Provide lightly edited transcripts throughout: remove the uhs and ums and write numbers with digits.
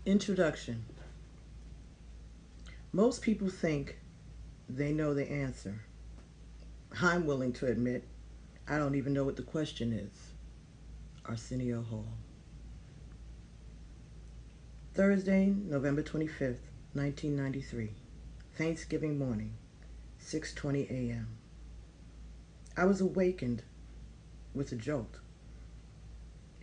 Introduction. Most people think they know the answer. I'm willing to admit I don't even know what the question is. Arsenio Hall. Thursday, November 25th, 1993. Thanksgiving morning, 6:20 a.m. I was awakened with a jolt.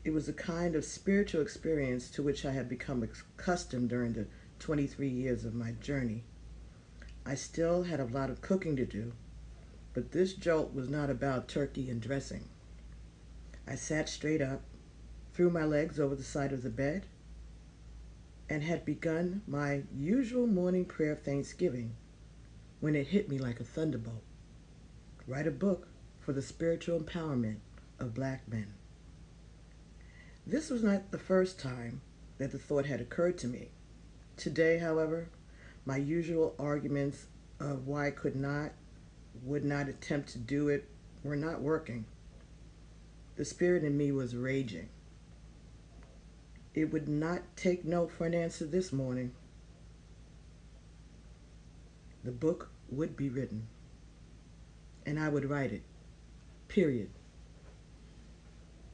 It was a kind of spiritual experience to which I had become accustomed during the 23 years of my journey. I still had a lot of cooking to do, but this jolt was not about turkey and dressing. I sat straight up, threw my legs over the side of the bed, and had begun my usual morning prayer of thanksgiving when it hit me like a thunderbolt. Write a book for the spiritual empowerment of black men. This was not the first time that the thought had occurred to me. Today, however, my usual arguments of why I would not attempt to do it were not working. The spirit in me was raging. It would not take no for an answer this morning. The book would be written, and I would write it, period.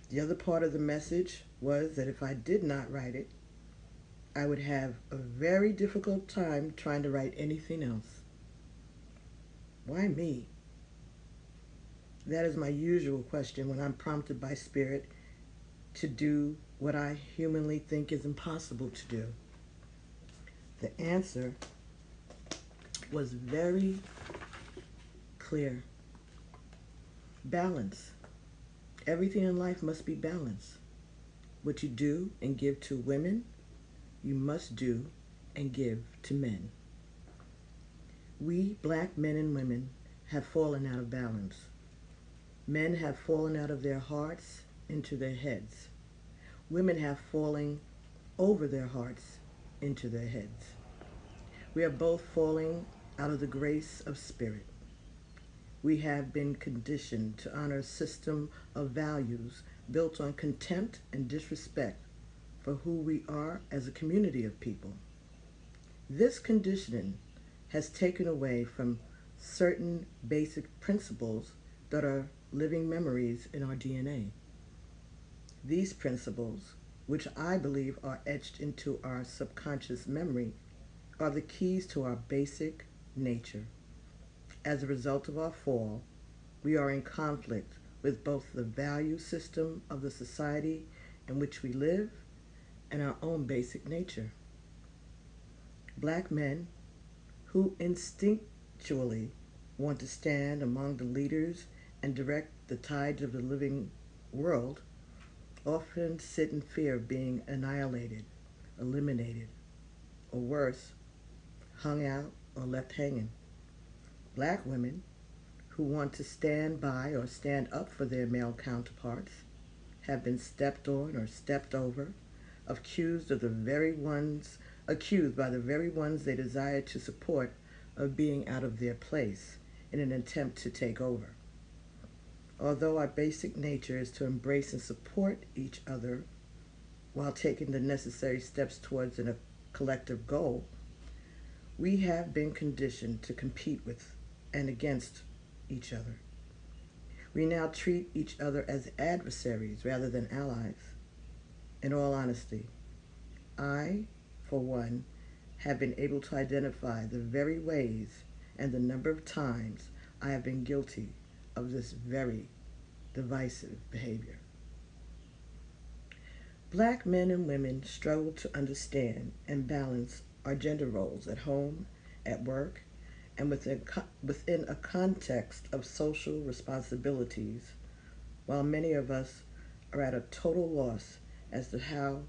The other part of the message was that if I did not write it, I would have a very difficult time trying to write anything else. Why me? That is my usual question when I'm prompted by spirit to do what I humanly think is impossible to do. The answer was very clear. Balance. Everything in life must be balanced. What you do and give to women, you must do and give to men. We, black men and women, have fallen out of balance. Men have fallen out of their hearts into their heads. Women have fallen over their hearts into their heads. We are both falling out of the grace of spirit. We have been conditioned to honor a system of values built on contempt and disrespect for who we are as a community of people. This conditioning has taken away from certain basic principles that are living memories in our DNA. These principles, which I believe are etched into our subconscious memory, are the keys to our basic nature. As a result of our fall, we are in conflict with both the value system of the society in which we live and our own basic nature. Black men who instinctually want to stand among the leaders and direct the tides of the living world often sit in fear of being annihilated, eliminated, or worse, hung out or left hanging. Black women who want to stand by or stand up for their male counterparts have been stepped on or stepped over, accused by the very ones they desire to support of being out of their place in an attempt to take over. Although our basic nature is to embrace and support each other while taking the necessary steps towards a collective goal, we have been conditioned to compete with and against each other. We now treat each other as adversaries rather than allies. In all honesty, I, for one, have been able to identify the very ways and the number of times I have been guilty of this very divisive behavior. Black men and women struggle to understand and balance our gender roles at home, at work, and within a context of social responsibilities, while many of us are at a total loss as to how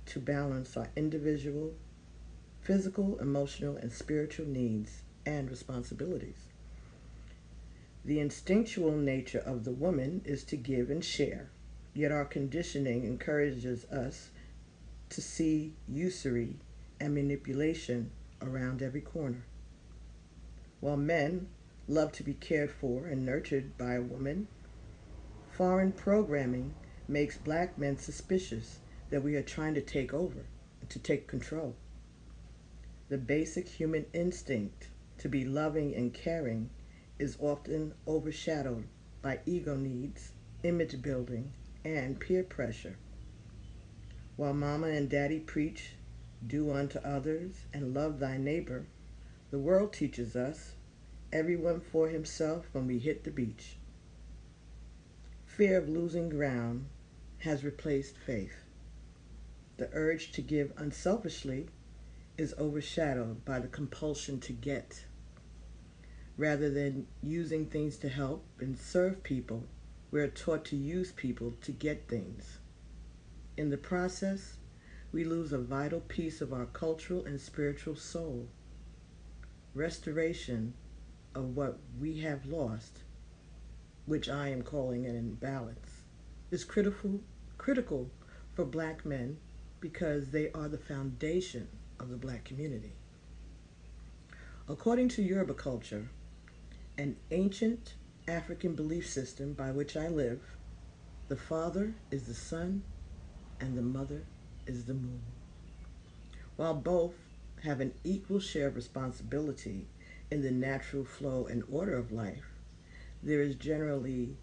to balance our individual, physical, emotional, and spiritual needs and responsibilities. The instinctual nature of the woman is to give and share, yet our conditioning encourages us to see usury and manipulation around every corner. While men love to be cared for and nurtured by a woman, foreign programming makes black men suspicious that we are trying to take over to take control. The basic human instinct to be loving and caring is often overshadowed by ego needs, image building, and peer pressure. While mama and daddy preach, do unto others and love thy neighbor, the world teaches us, everyone for himself when we hit the beach. Fear of losing ground has replaced faith. The urge to give unselfishly is overshadowed by the compulsion to get. Rather than using things to help and serve people, we are taught to use people to get things. In the process, we lose a vital piece of our cultural and spiritual soul. Restoration of what we have lost, which I am calling an imbalance, is critical for Black men because they are the foundation of the Black community. According to Yoruba culture, an ancient African belief system by which I live, the father is the sun and the mother is the moon. While both have an equal share of responsibility in the natural flow and order of life, there is generally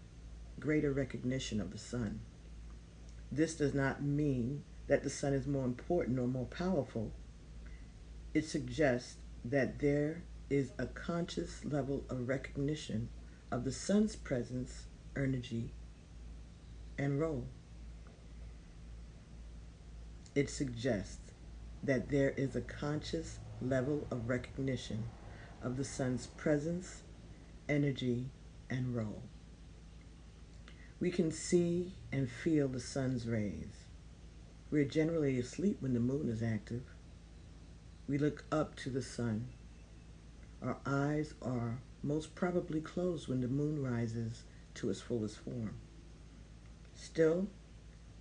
greater recognition of the sun. This does not mean that the sun is more important or more powerful. It suggests that there is a conscious level of recognition of the sun's presence, energy, and role. It suggests that there is a conscious level of recognition of the sun's presence, energy, and role. We can see and feel the sun's rays. We are generally asleep when the moon is active. We look up to the sun. Our eyes are most probably closed when the moon rises to its fullest form. Still,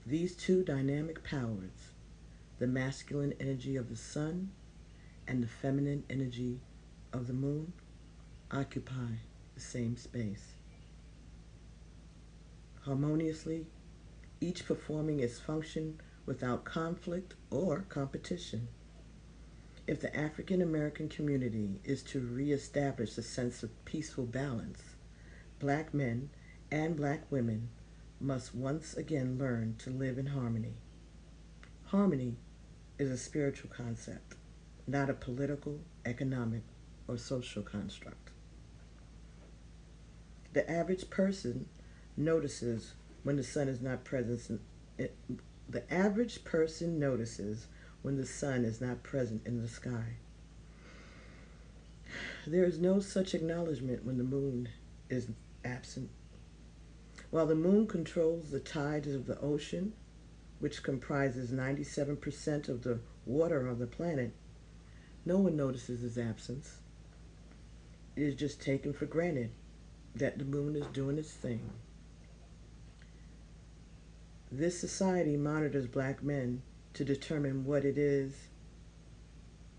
these two dynamic powers, the masculine energy of the sun and the feminine energy of the moon, occupy the same space. Harmoniously, each performing its function without conflict or competition. If the African American community is to reestablish a sense of peaceful balance, Black men and Black women must once again learn to live in harmony. Harmony is a spiritual concept, not a political, economic, or social construct. The average person notices when the sun is not present. The average person notices when the sun is not present in the sky. There is no such acknowledgement when the moon is absent. While the moon controls the tides of the ocean, which comprises 97% of the water on the planet, no one notices its absence. It is just taken for granted that the moon is doing its thing. This society monitors Black men to determine what it is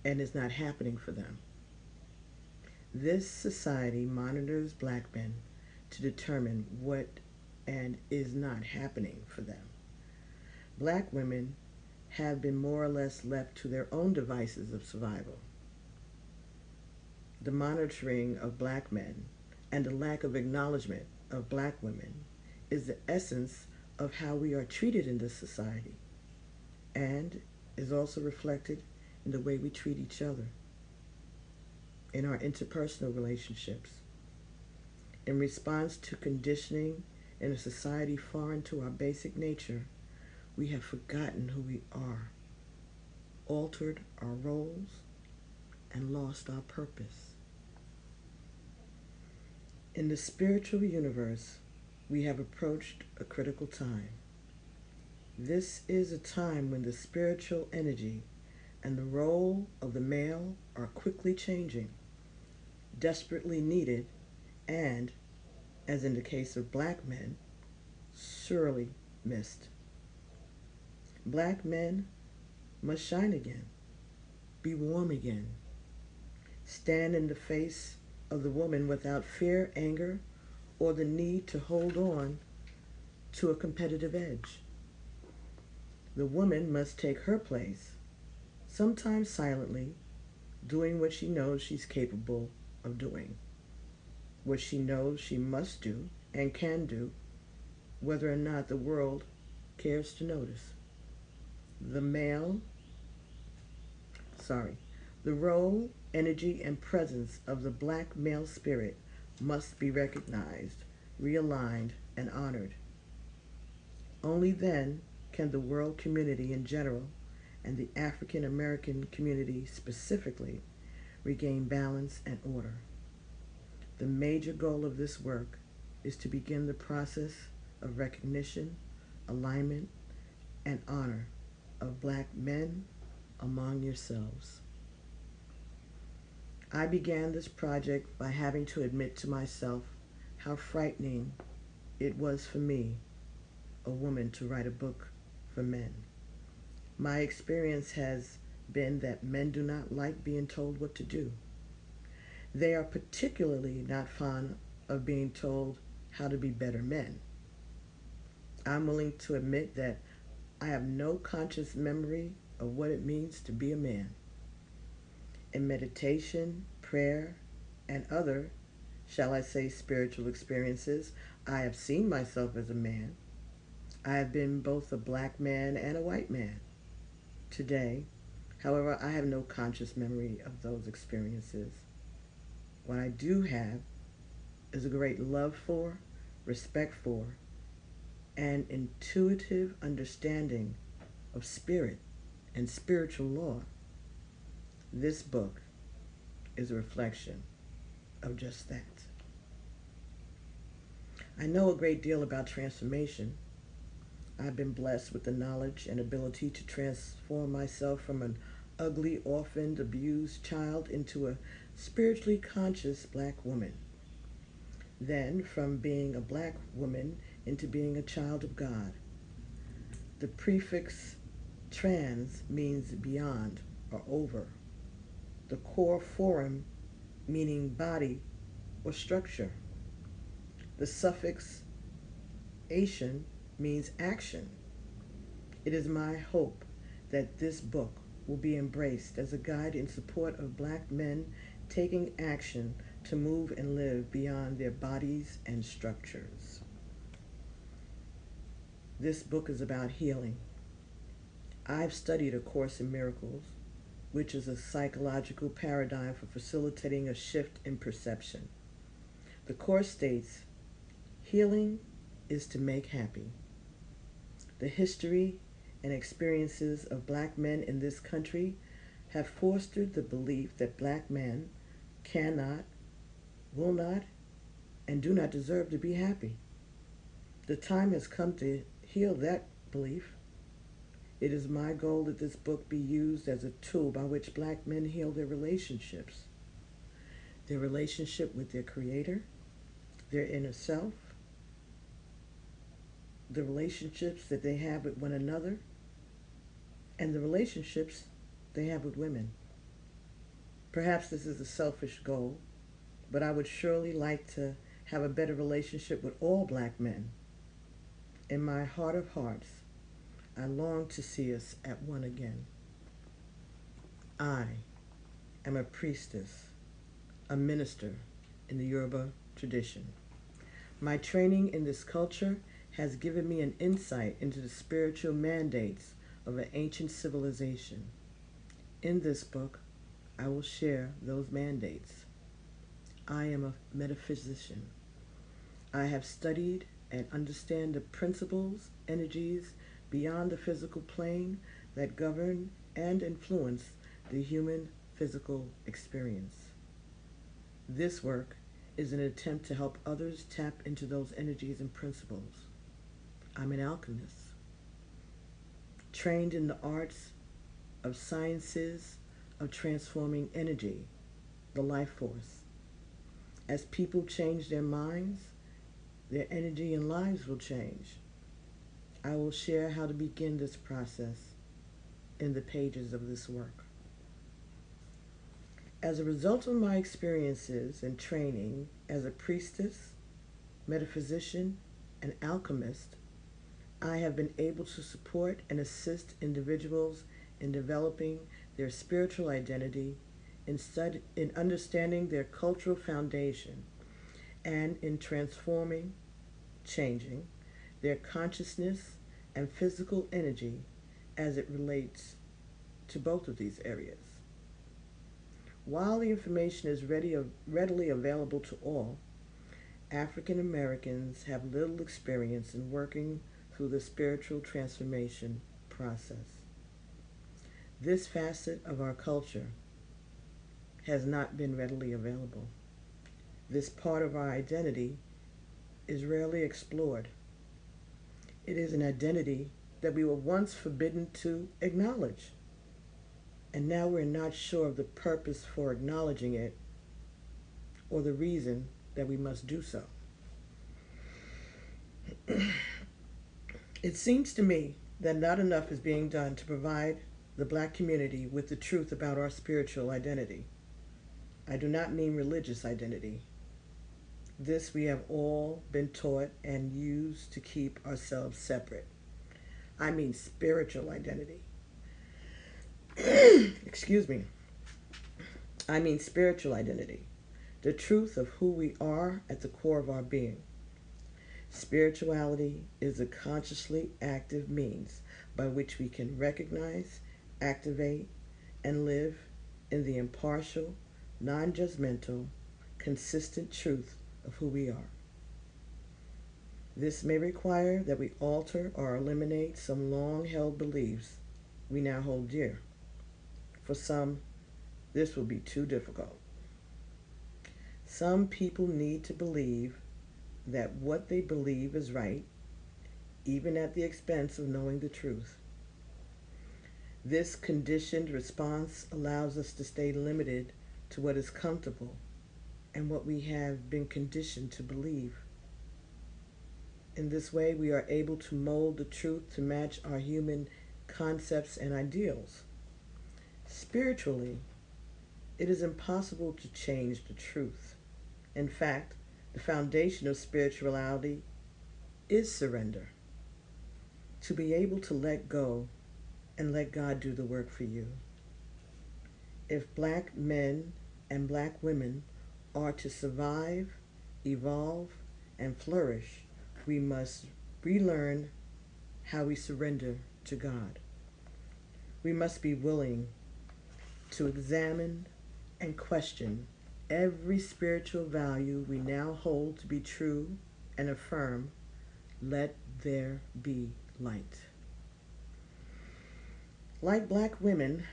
and is not happening for them. This society monitors Black men to determine what and is not happening for them. Black women have been more or less left to their own devices of survival. The monitoring of Black men and the lack of acknowledgement of Black women is the essence of how we are treated in this society, and is also reflected in the way we treat each other, in our interpersonal relationships. In response to conditioning in a society foreign to our basic nature, we have forgotten who we are, altered our roles, and lost our purpose. In the spiritual universe, we have approached a critical time. This is a time when the spiritual energy and the role of the male are quickly changing, desperately needed, and, as in the case of Black men, sorely missed. Black men must shine again, be warm again, stand in the face of the woman without fear, anger, or the need to hold on to a competitive edge. The woman must take her place sometimes silently, doing what she knows she's capable of doing, what she knows she must do and can do, whether or not the world cares to notice. The male, sorry, the role, energy, and presence of the black male spirit must be recognized, realigned, and honored. Only then can the world community in general and the African American community specifically regain balance and order. The major goal of this work is to begin the process of recognition, alignment, and honor of black men among yourselves. I began this project by having to admit to myself how frightening it was for me, a woman, to write a book for men. My experience has been that men do not like being told what to do. They are particularly not fond of being told how to be better men. I'm willing to admit that I have no conscious memory of what it means to be a man. In meditation, prayer, and other, shall I say, spiritual experiences, I have seen myself as a man. I have been both a black man and a white man. Today, however, I have no conscious memory of those experiences. What I do have is a great love for, respect for, and intuitive understanding of spirit and spiritual law. This book is a reflection of just that. I know a great deal about transformation. I've been blessed with the knowledge and ability to transform myself from an ugly, orphaned, abused child into a spiritually conscious black woman. Then from being a black woman into being a child of God. The prefix trans means beyond or over. The core forum meaning body or structure. The suffix Asian means action. It is my hope that this book will be embraced as a guide in support of black men taking action to move and live beyond their bodies and structures. This book is about healing. I've studied A Course in Miracles, which is a psychological paradigm for facilitating a shift in perception. The Course states, healing is to make happy. The history and experiences of black men in this country have fostered the belief that black men cannot, will not, and do not deserve to be happy. The time has come to heal that belief. It is my goal that this book be used as a tool by which black men heal their relationship with their creator, their inner self, the relationships that they have with one another, and the relationships they have with women. Perhaps this is a selfish goal, but I would surely like to have a better relationship with all black men. In my heart of hearts, I long to see us at one again. I am a priestess, a minister in the Yoruba tradition. My training in this culture has given me an insight into the spiritual mandates of an ancient civilization. In this book, I will share those mandates. I am a metaphysician. I have studied and understand the principles, energies beyond the physical plane that govern and influence the human physical experience. This work is an attempt to help others tap into those energies and principles. I'm an alchemist, trained in the arts of sciences of transforming energy, the life force. As people change their minds, their energy and lives will change. I will share how to begin this process in the pages of this work. As a result of my experiences and training as a priestess, metaphysician, and alchemist, I have been able to support and assist individuals in developing their spiritual identity, in understanding their cultural foundation, and in transforming, changing their consciousness and physical energy as it relates to both of these areas. While the information is readily available to all, African Americans have little experience in working through the spiritual transformation process. This facet of our culture has not been readily available. This part of our identity is rarely explored. It is an identity that we were once forbidden to acknowledge, and now we're not sure of the purpose for acknowledging it or the reason that we must do so. It seems to me that not enough is being done to provide the Black community with the truth about our spiritual identity. I do not mean religious identity. This we have all been taught and used to keep ourselves separate. I mean spiritual identity. Excuse me. I mean spiritual identity. The truth of who we are at the core of our being. Spirituality is a consciously active means by which we can recognize, activate, and live in the impartial, non-judgmental, consistent truth of who we are. This may require that we alter or eliminate some long-held beliefs we now hold dear. For some, this will be too difficult. Some people need to believe that what they believe is right, even at the expense of knowing the truth. This conditioned response allows us to stay limited to what is comfortable and what we have been conditioned to believe. In this way, we are able to mold the truth to match our human concepts and ideals. Spiritually, it is impossible to change the truth. In fact, the foundation of spirituality is surrender. To be able to let go and let God do the work for you. If Black men and Black women are to survive, evolve, and flourish, we must relearn how we surrender to God. We must be willing to examine and question every spiritual value we now hold to be true and affirm, let there be light. Like Black women,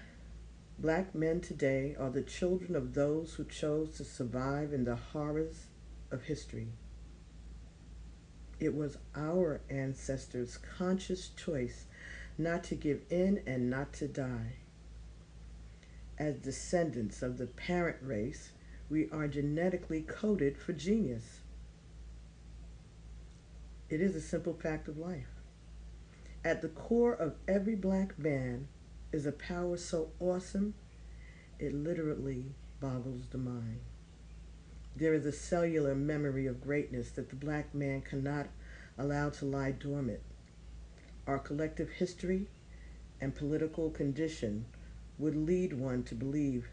Black men today are the children of those who chose to survive in the horrors of history. It was our ancestors' conscious choice not to give in and not to die. As descendants of the parent race, we are genetically coded for genius. It is a simple fact of life. At the core of every Black man is a power so awesome, it literally boggles the mind. There is a cellular memory of greatness that the Black man cannot allow to lie dormant. Our collective history and political condition would lead one to believe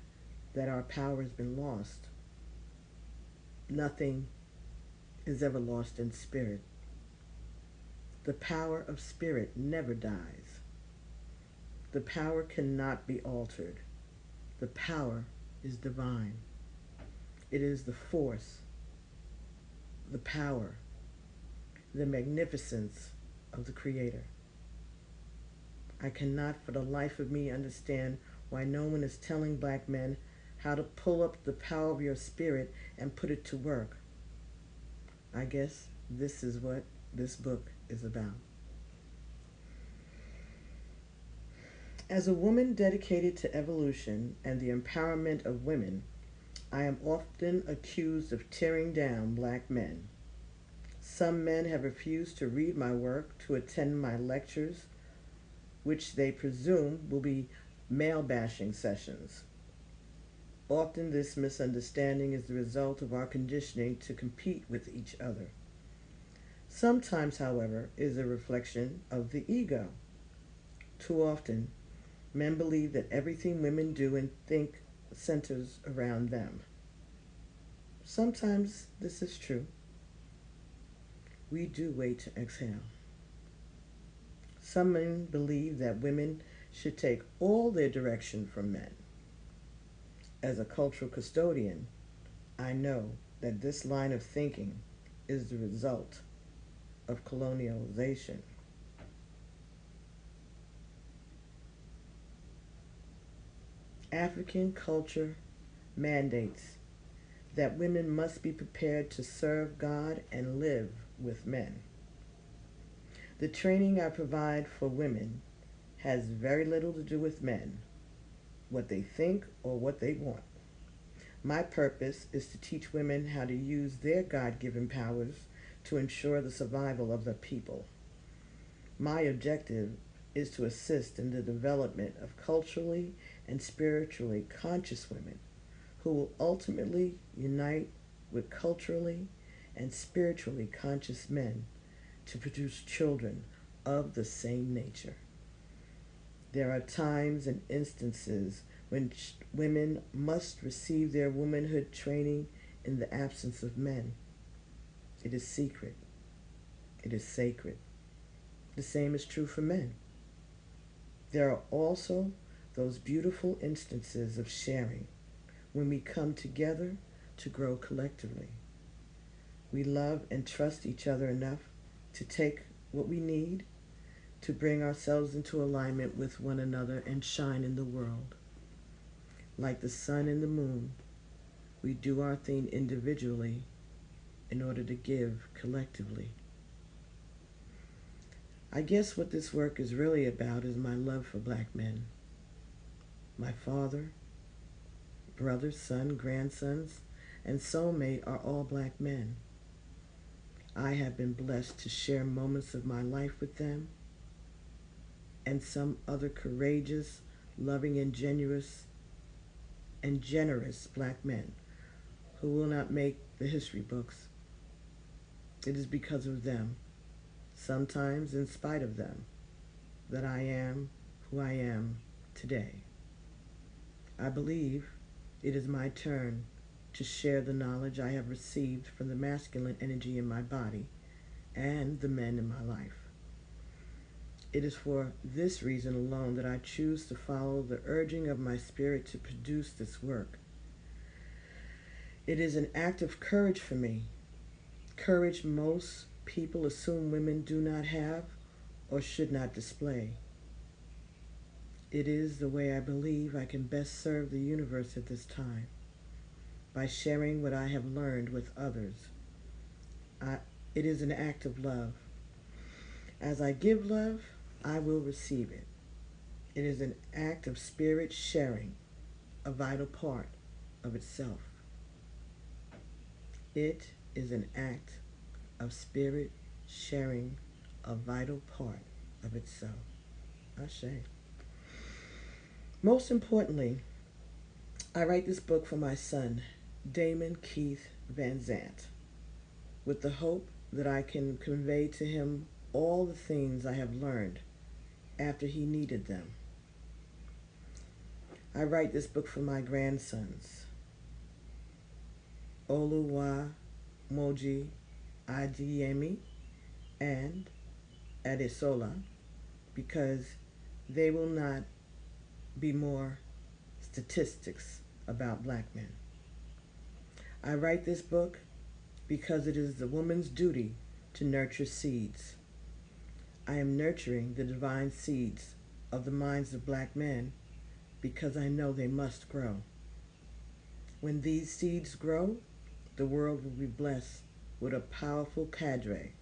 that our power has been lost. Nothing is ever lost in spirit. The power of spirit never dies. The power cannot be altered. The power is divine. It is the force, the power, the magnificence of the Creator. I cannot for the life of me understand why no one is telling Black men how to pull up the power of your spirit and put it to work. I guess this is what this book is about. As a woman dedicated to evolution and the empowerment of women, I am often accused of tearing down Black men. Some men have refused to read my work, to attend my lectures, which they presume will be male-bashing sessions. Often this misunderstanding is the result of our conditioning to compete with each other. Sometimes, however, it is a reflection of the ego. Too often, Men believe that everything women do and think centers around them. Sometimes this is true. We do wait to exhale. Some men believe that women should take all their direction from men. As a cultural custodian, I know that this line of thinking is the result of colonialization. African culture mandates that women must be prepared to serve God and live with men. The training I provide for women has very little to do with men, what they think or what they want. My purpose is to teach women how to use their God-given powers to ensure the survival of the people. My objective is to assist in the development of culturally and spiritually conscious women who will ultimately unite with culturally and spiritually conscious men to produce children of the same nature. There are times and instances when women must receive their womanhood training in the absence of men. It is secret. It is sacred. The same is true for men. There are also those beautiful instances of sharing when we come together to grow collectively. We love and trust each other enough to take what we need to bring ourselves into alignment with one another and shine in the world. Like the sun and the moon, we do our thing individually in order to give collectively. I guess what this work is really about is my love for black men. My father, brother, son, grandsons, and soulmate are all black men. I have been blessed to share moments of my life with them and some other courageous, loving, and generous black men who will not make the history books. It is because of them, sometimes in spite of them, that I am who I am today. I believe it is my turn to share the knowledge I have received from the masculine energy in my body and the men in my life. It is for this reason alone that I choose to follow the urging of my spirit to produce this work. It is an act of courage for me, courage most people assume women do not have or should not display. It is the way I believe I can best serve the universe at this time, by sharing what I have learned with others. It is an act of love. As I give love, I will receive it. It is an act of spirit sharing, a vital part of itself. It is an act of spirit sharing, a vital part of itself. Ashe. Most importantly, I write this book for my son, Damon Keith Vanzant, with the hope that I can convey to him all the things I have learned after he needed them. I write this book for my grandsons, Oluwa Moji Adeyemi and Adesola, because they will not be more statistics about black men. I write this book because it is the woman's duty to nurture seeds. I am nurturing the divine seeds of the minds of black men because I know they must grow. When these seeds grow, the world will be blessed with a powerful cadre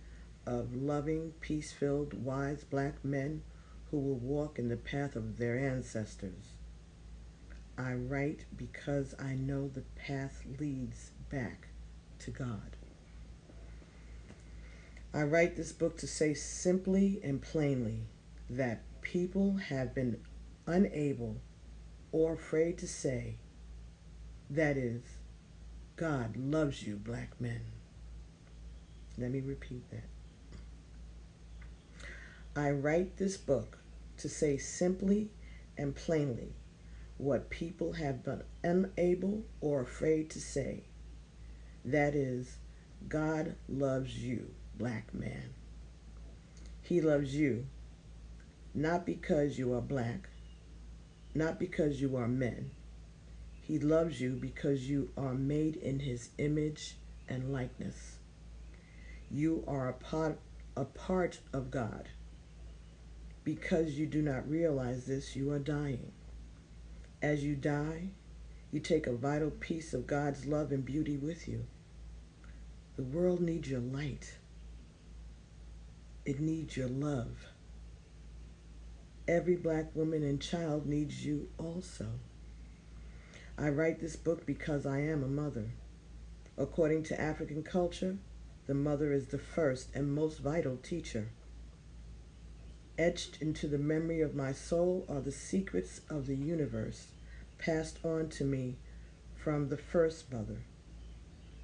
of loving, peace-filled, wise black men who will walk in the path of their ancestors. I write because I know the path leads back to God. I write this book to say simply and plainly that people have been unable or afraid to say, that is, God loves you, black men. Let me repeat that. I write this book to say simply and plainly what people have been unable or afraid to say. That is, God loves you, black man. He loves you not because you are black, not because you are men. He loves you because you are made in his image and likeness. You are a part of God. Because you do not realize this, you are dying. As you die, you take a vital piece of God's love and beauty with you. The world needs your light. It needs your love. Every black woman and child needs you also. I write this book because I am a mother. According to African culture, the mother is the first and most vital teacher. Etched into the memory of my soul are the secrets of the universe, passed on to me from the first mother.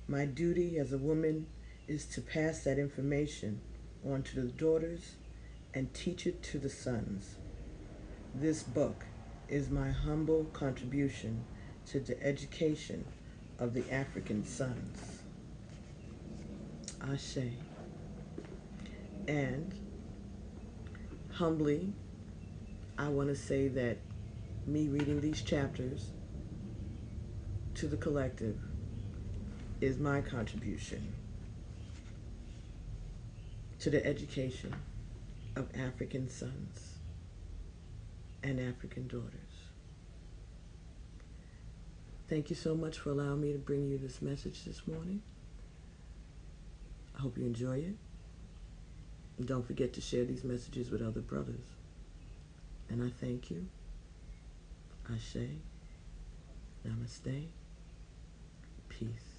My duty as a woman is to pass that information on to the daughters and teach it to the sons. This book is my humble contribution to the education of the African sons. Ashe. And humbly, I want to say that me reading these chapters to the collective is my contribution to the education of African sons and African daughters. Thank you so much for allowing me to bring you this message this morning. I hope you enjoy it. And don't forget to share these messages with other brothers. And I thank you. Ashe. Namaste. Peace.